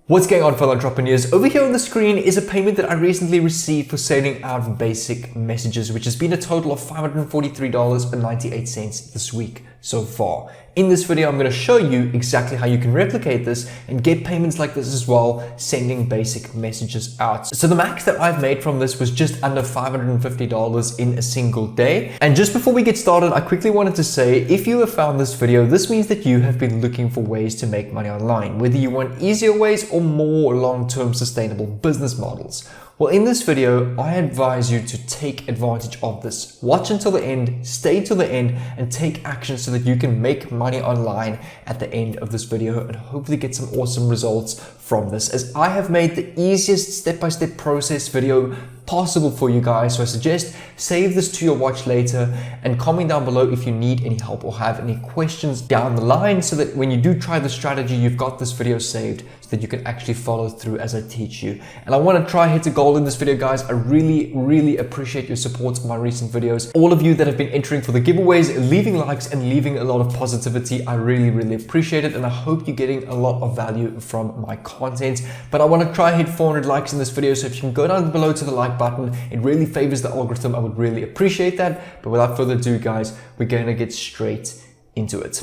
What's going on, fellow entrepreneurs? Over here on the screen is a payment that I recently received for sending out basic messages, which has been a total of $543.98 this week so far. In this video, I'm going to show you exactly how you can replicate this and get payments like this as well, sending basic messages out. So the max that I've made from this was just under $550 in a single day. And just before we get started, I quickly wanted to say, if you have found this video, this means that you have been looking for ways to make money online, whether you want easier ways or more long-term sustainable business models. Well, in this video, I advise you to take advantage of this. Watch until the end, stay till the end, and take action so that you can make money online at the end of this video and hopefully get some awesome results from this, as I have made the easiest step-by-step process video possible for you guys. So I suggest save this to your watch later and comment down below if you need any help or have any questions down the line, so that when you do try the strategy, you've got this video saved so that you can actually follow through as I teach you. And I want to try hit a goal in this video, guys. I really appreciate your support on my recent videos. All of you that have been entering for the giveaways, leaving likes and leaving a lot of positivity, I really appreciate it, and I hope you're getting a lot of value from my content. But I want to try hit 400 likes in this video, so if you can go down below to the like button, it really favors the algorithm. I would really appreciate that. But without further ado, guys, we're going to get straight into it.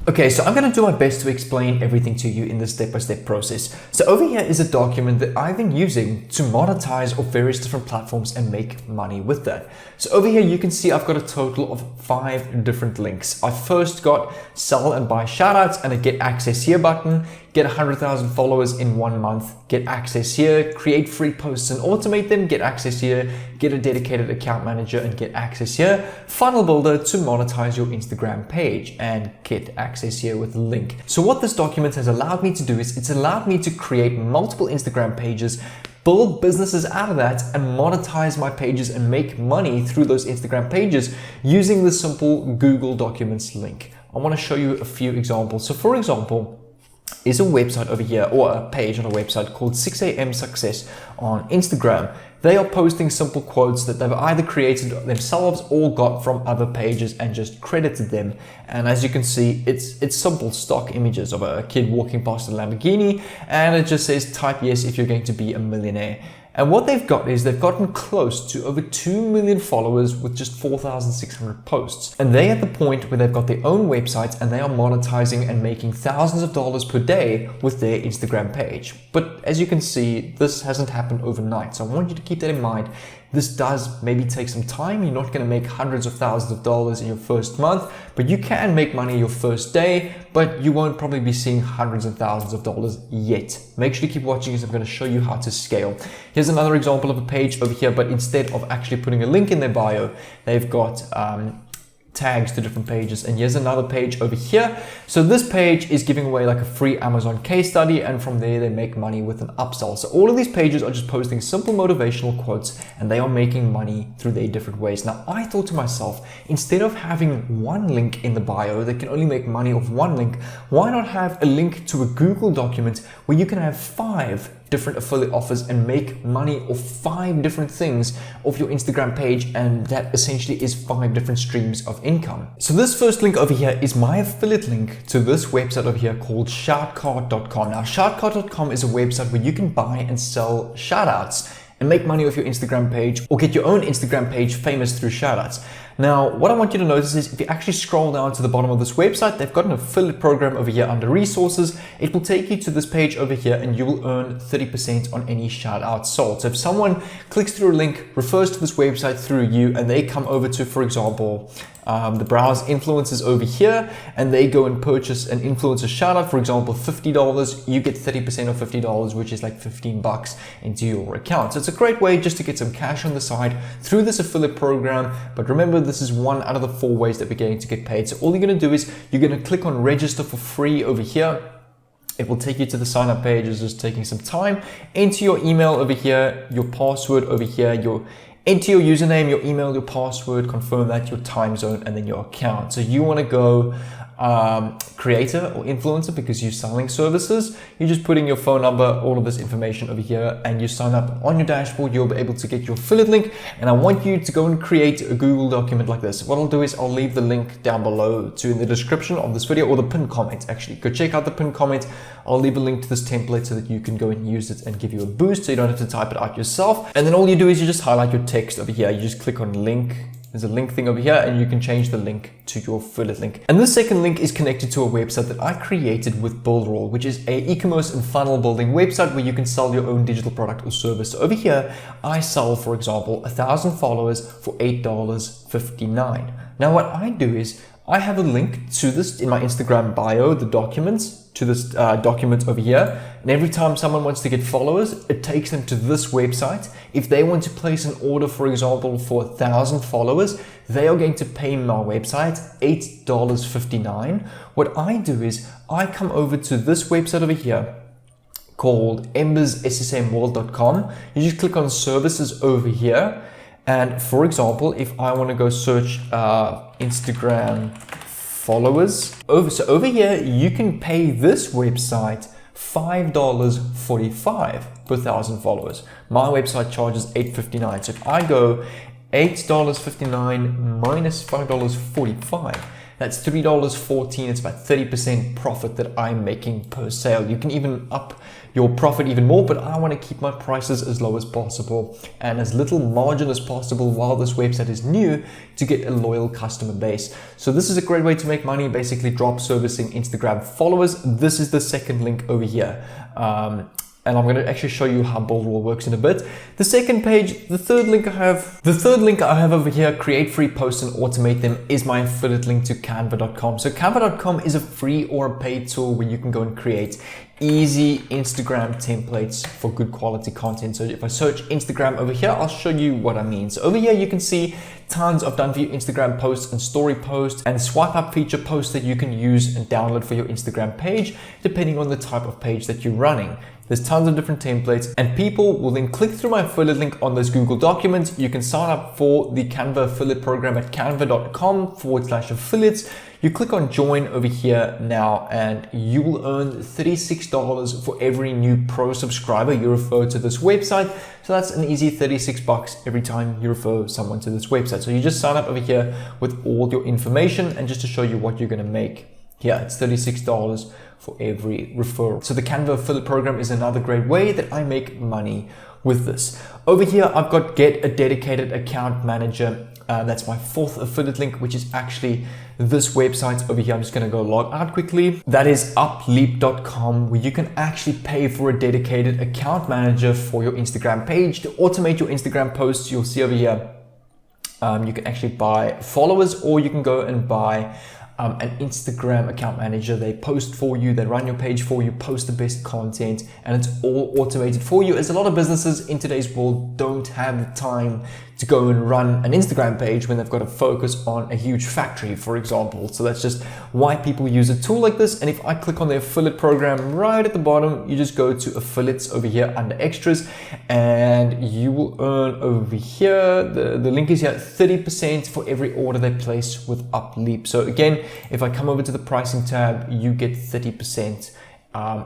Okay, so I'm going to do my best to explain everything to you in this step-by-step process. So over here is a document that I've been using to monetize off various different platforms and make money with that. So over here, you can see I've got a total of 5 different links. I first got sell and buy shoutouts and a get access here button, get 100,000 followers in 1 month, get access here, create free posts and automate them, get access here, get a dedicated account manager and get access here, funnel builder to monetize your Instagram page and get access here with a link. So what this document has allowed me to do is it's allowed me to create multiple Instagram pages, build businesses out of that, and monetize my pages and make money through those Instagram pages using the simple Google Documents link. I want to show you a few examples. So for example, is a website over here, or a page on a website called 6am Success on Instagram. They are posting simple quotes that they've either created themselves or got from other pages and just credited them. And as you can see, it's simple stock images of a kid walking past a Lamborghini, and it just says type yes if you're going to be a millionaire. And what they've got is they've gotten close to over 2 million followers with just 4,600 posts. And they're at the point where they've got their own websites and they are monetizing and making thousands of dollars per day with their Instagram page. But as you can see, this hasn't happened overnight. So I want you to keep that in mind. This does maybe take some time. You're not going to make hundreds of thousands of dollars in your first month, but you can make money your first day, but you won't probably be seeing hundreds of thousands of dollars yet. Make sure to keep watching, because I'm going to show you how to scale. Here's another example of a page over here, but instead of actually putting a link in their bio, they've got tags to different pages. And here's another page over here. So this page is giving away like a free Amazon case study, and from there they make money with an upsell. So all of these pages are just posting simple motivational quotes, and they are making money through their different ways. Now I thought to myself, instead of having one link in the bio that can only make money off one link, why not have a link to a Google document where you can have 5 different affiliate offers and make money off 5 different things off your Instagram page, and that essentially is 5 different streams of income. So this first link over here is my affiliate link to this website over here called shoutcard.com. Now shoutcard.com is a website where you can buy and sell shoutouts and make money off your Instagram page, or get your own Instagram page famous through shoutouts. Now, what I want you to notice is if you actually scroll down to the bottom of this website, they've got an affiliate program over here under resources. It will take you to this page over here, and you will earn 30% on any shout out sold. So if someone clicks through a link, refers to this website through you, and they come over to, for example, the browse influencers over here, and they go and purchase an influencer shout out, for example, $50, you get 30% of $50, which is like 15 bucks into your account. So it's a great way just to get some cash on the side through this affiliate program. But remember, this is one out of the 4 ways that we're going to get paid. So all you're going to do is you're going to click on register for free over here. It will take you to the sign up page. It's just taking some time. Enter your email over here, your password over here, enter your username, your email, your password, confirm that, your time zone, and then your account. So you want to go creator or influencer because you're selling services, you just put in your phone number, all of this information over here, and you sign up on your dashboard. You'll be able to get your affiliate link. And I want you to go and create a Google document like this. What I'll do is I'll leave the link down below to in the description of this video, or the pinned comment. Actually, go check out the pinned comment. I'll leave a link to this template so that you can go and use it and give you a boost, so you don't have to type it out yourself. And then all you do is you just highlight your text over here. You just click on link. There's a link thing over here, and you can change the link to your affiliate link. And this second link is connected to a website that I created with Buildroll, which is a e-commerce and funnel building website where you can sell your own digital product or service. So over here, I sell, for example, 1,000 followers for $8.59. Now what I do is I have a link to this in my Instagram bio, the documents, to this document over here. And every time someone wants to get followers, it takes them to this website. If they want to place an order, for example, for 1,000 followers, they are going to pay my website $8.59. What I do is I come over to this website over here called embersssmworld.com. You just click on services over here. And for example, if I want to go search Instagram followers, over here, you can pay this website $5.45 per 1,000 followers. My website charges $8.59. So if I go $8.59 minus $5.45, that's $3.14. It's about 30% profit that I'm making per sale. You can even up your profit even more, but I want to keep my prices as low as possible and as little margin as possible while this website is new to get a loyal customer base. So this is a great way to make money, basically drop servicing Instagram followers. This is the second link over here. And I'm going to actually show you how Buildroll works in a bit. The second page, the third link I have over here, create free posts and automate them, is my affiliate link to canva.com. So canva.com is a free or a paid tool where you can go and create easy Instagram templates for good quality content. So if I search Instagram over here, I'll show you what I mean. So over here, you can see tons of done for you Instagram posts and story posts and swipe up feature posts that you can use and download for your Instagram page, depending on the type of page that you're running. There's tons of different templates, and people will then click through my affiliate link on this Google document. You can sign up for the Canva affiliate program at canva.com/affiliates. You click on join over here now, and you will earn $36 for every new pro subscriber you refer to this website. So that's an easy $36 every time you refer someone to this website. So you just sign up over here with all your information, and just to show you what you're going to make. Here, it's $36 for every referral. So the Canva affiliate program is another great way that I make money with this. Over here, I've got get a dedicated account manager. That's my fourth affiliate link, which is actually this website over here. I'm just going to go log out quickly. That is upleap.com, where you can actually pay for a dedicated account manager for your Instagram page to automate your Instagram posts. You'll see over here, you can actually buy followers, or you can go and buy an Instagram account manager. They post for you, they run your page for you, post the best content, and it's all automated for you, as a lot of businesses in today's world don't have the time to go and run an Instagram page when they've got to focus on a huge factory, for example. So that's just why people use a tool like this. And if I click on the affiliate program right at the bottom, you just go to affiliates over here under extras, and you will earn over here, the link is here, 30% for every order they place with Upleap. So again, if I come over to the pricing tab, you get 30%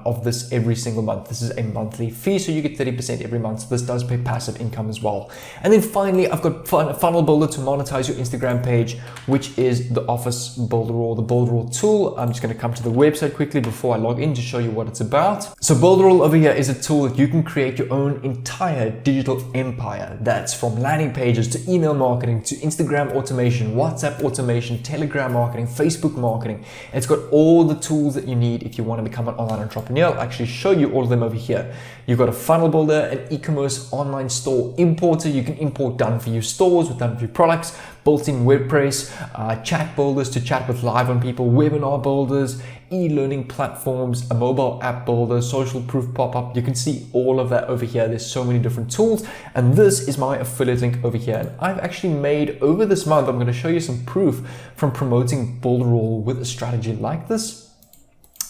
of this every single month. This is a monthly fee, so you get 30% every month. So this does pay passive income as well. And then finally, I've got Funnel Builder to monetize your Instagram page, which is the Office Buildroll, the Buildroll tool. I'm just going to come to the website quickly before I log in to show you what it's about. So Buildroll over here is a tool that you can create your own entire digital empire. That's from landing pages to email marketing to Instagram automation, WhatsApp automation, Telegram marketing, Facebook marketing. It's got all the tools that you need if you want to become an online entrepreneur. I'll actually show you all of them over here. You've got a funnel builder, an e-commerce online store importer. You can import done for you stores with done for you products, built-in WordPress, chat builders to chat with live on people, webinar builders, e-learning platforms, a mobile app builder, social proof pop-up. You can see all of that over here. There's so many different tools, and this is my affiliate link over here. And I've actually made over this month, I'm going to show you some proof from promoting Buildroll with a strategy like this.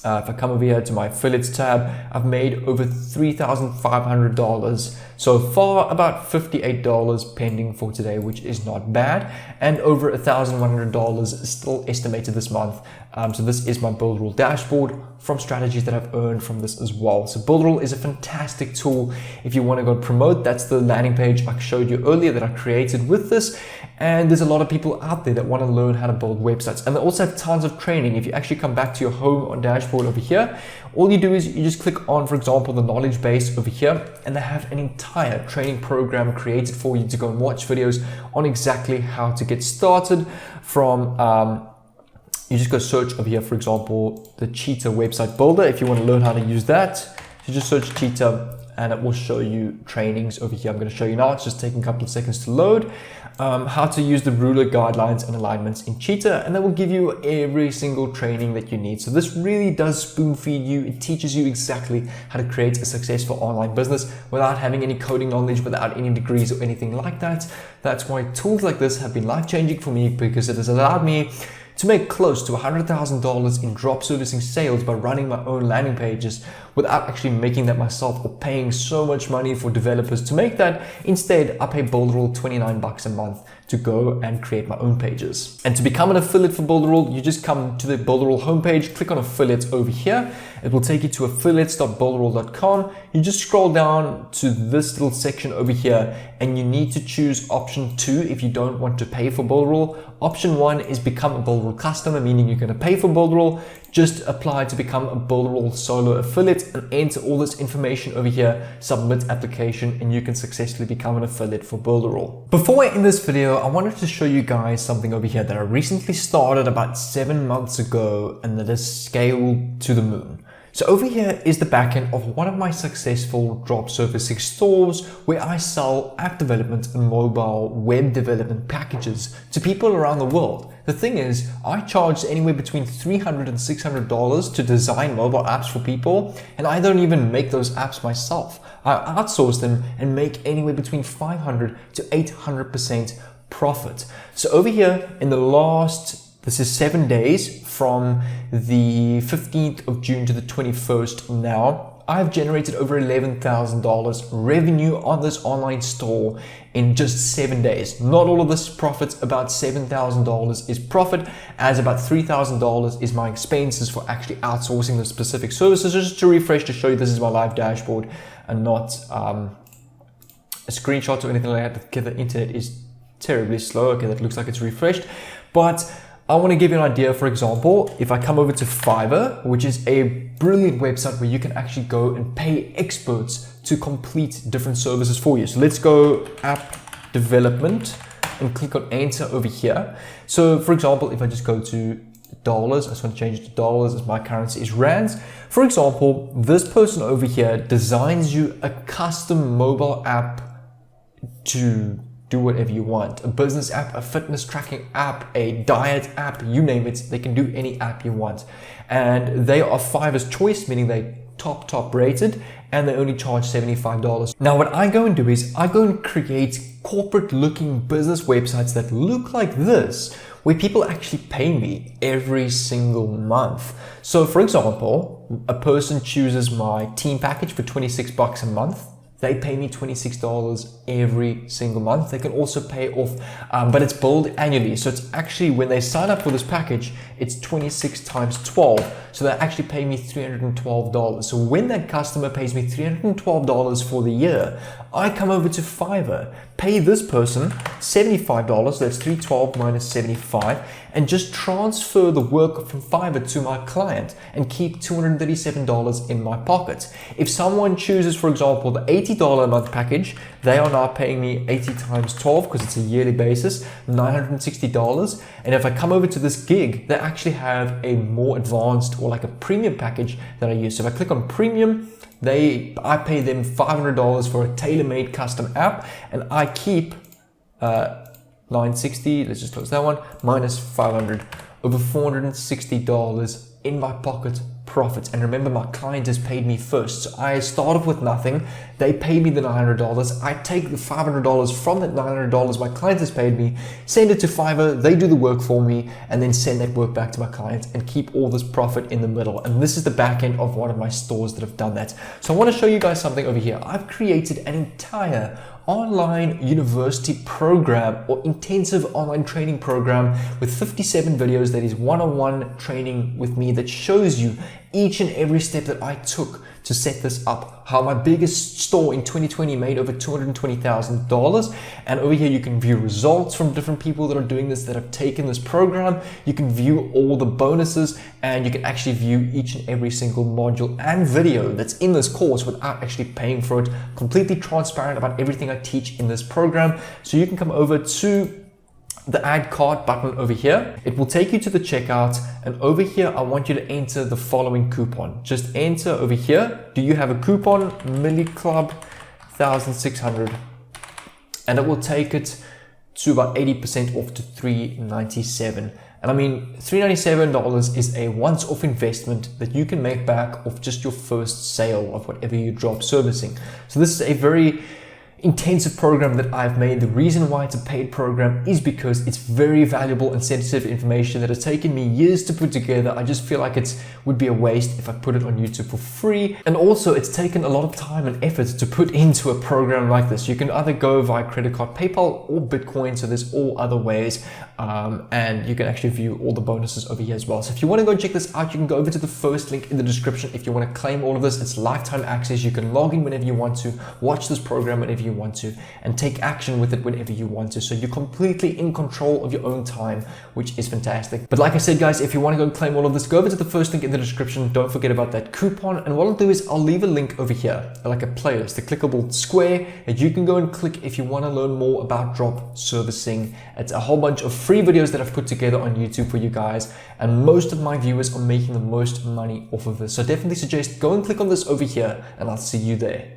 If I come over here to my affiliates tab, I've made over $3,500 so far, about $58 pending for today, which is not bad, and over $1,100 still estimated this month. So this is my Buildroll dashboard from strategies that I've earned from this as well. So Buildroll is a fantastic tool if you want to go promote. That's the landing page I showed you earlier that I created with this. And there's a lot of people out there that want to learn how to build websites. And they also have tons of training. If you actually come back to your home on dashboard over here, all you do is you just click on, for example, the knowledge base over here, and they have an entire training program created for you to go and watch videos on exactly how to get started from, you just go search over here, for example, the Cheetah website builder. If you want to learn how to use that, you just search Cheetah and it will show you trainings over here. I'm going to show you now. It's just taking a couple of seconds to load. How to use the ruler guidelines and alignments in Cheetah, and that will give you every single training that you need. So this really does spoon feed you. It teaches you exactly how to create a successful online business without having any coding knowledge, without any degrees or anything like that. That's why tools like this have been life-changing for me, because it has allowed me to make close to $100,000 in drop servicing sales by running my own landing pages without actually making that myself or paying so much money for developers to make that. Instead, I pay Buildroll $29 a month to go and create my own pages. And to become an affiliate for Buildroll, you just come to the Buildroll homepage, click on affiliates over here. It will take you to affiliates.buildroll.com. You just scroll down to this little section over here, and you need to choose option 2 if you don't want to pay for Buildroll. Option 1 is become a Buildroll customer, meaning you're going to pay for Buildroll. Just apply to become a Buildroll solo affiliate and enter all this information over here, submit application, and you can successfully become an affiliate for Buildroll. Before I end this video, I wanted to show you guys something over here that I recently started about 7 months ago and that has scaled to the moon. So over here is the backend of one of my successful drop servicing stores where I sell app development and mobile web development packages to people around the world. The thing is, I charge anywhere between $300 and $600 to design mobile apps for people, and I don't even make those apps myself. I outsource them and make anywhere between 500 to 800% profit. So over here in the last, this is 7 days from the 15th of June to the 21st now, I've generated over $11,000 revenue on this online store in just 7 days. Not all of this profit, about $7,000 is profit, as about $3,000 is my expenses for actually outsourcing the specific services. Just to refresh, to show you this is my live dashboard and not a screenshot or anything like that. The internet is terribly slow. Okay, that looks like it's refreshed, but I want to give you an idea. For example, if I come over to Fiverr, which is a brilliant website where you can actually go and pay experts to complete different services for you. So let's go app development and click on enter over here. So for example, if I just go to dollars, I just want to change it to dollars as my currency is rands. For example, this person over here designs you a custom mobile app to do whatever you want. A business app, a fitness tracking app, a diet app, you name it, they can do any app you want. And they are Fiverr's choice, meaning they top rated, and they only charge $75. Now what I go and do is I go and create corporate looking business websites that look like this, where people actually pay me every single month. So for example, a person chooses my team package for $26 a month. They pay me $26 every single month. They can also pay off, but it's billed annually. So it's actually, when they sign up for this package, it's 26 times 12. So they actually pay me $312. So when that customer pays me $312 for the year, I come over to Fiverr, pay this person $75, that's 312 minus 75, and just transfer the work from Fiverr to my client and keep $237 in my pocket. If someone chooses, for example, the $80 a month package, they are now paying me 80 times 12 because it's a yearly basis, $960. And if I come over to this gig, they actually have a more advanced or like a premium package that I use. So if I click on premium, I pay them $500 for a tailor-made custom app, and I keep $960, let's just close that one, minus 500, over $460 in my pocket profit. And remember, my client has paid me first. So I started with nothing. They paid me the $900. I take the $500 from that $900 my client has paid me, send it to Fiverr, they do the work for me, and then send that work back to my client and keep all this profit in the middle. And this is the back end of one of my stores that have done that. So I want to show you guys something over here. I've created an entire online university program or intensive online training program with 57 videos that is one-on-one training with me that shows you each and every step that I took to set this up. How my biggest store in 2020 made over $220,000. And over here you can view results from different people that are doing this, that have taken this program. You can view all the bonuses, and you can actually view each and every single module and video that's in this course without actually paying for it. Completely transparent about everything I teach in this program. So you can come over to the add cart button over here. It will take you to the checkout, and over here I want you to enter the following coupon. Just enter over here. Do you have a coupon? MilliClub 1600, and it will take it to about 80% off to $397. And I mean, $397 is a once-off investment that you can make back off just your first sale of whatever you drop servicing. So this is a very intensive program that I've made. The reason why it's a paid program is because it's very valuable and sensitive information that has taken me years to put together. I just feel like it would be a waste if I put it on YouTube for free. And also it's taken a lot of time and effort to put into a program like this. You can either go via credit card, PayPal, or Bitcoin. So there's all other ways. And you can actually view all the bonuses over here as well. So if you want to go check this out, you can go over to the first link in the description. If you want to claim all of this, it's lifetime access. You can log in whenever you want to, watch this program whenever you want to, and take action with it whenever you want to. So you're completely in control of your own time, which is fantastic. But like I said, guys, if you want to go and claim all of this, go over to the first link in the description. Don't forget about that coupon. And what I'll do is I'll leave a link over here, like a playlist, a clickable square that you can go and click if you want to learn more about drop servicing. It's a whole bunch of free videos that I've put together on YouTube for you guys, and most of my viewers are making the most money off of this. So definitely suggest go and click on this over here, and I'll see you there.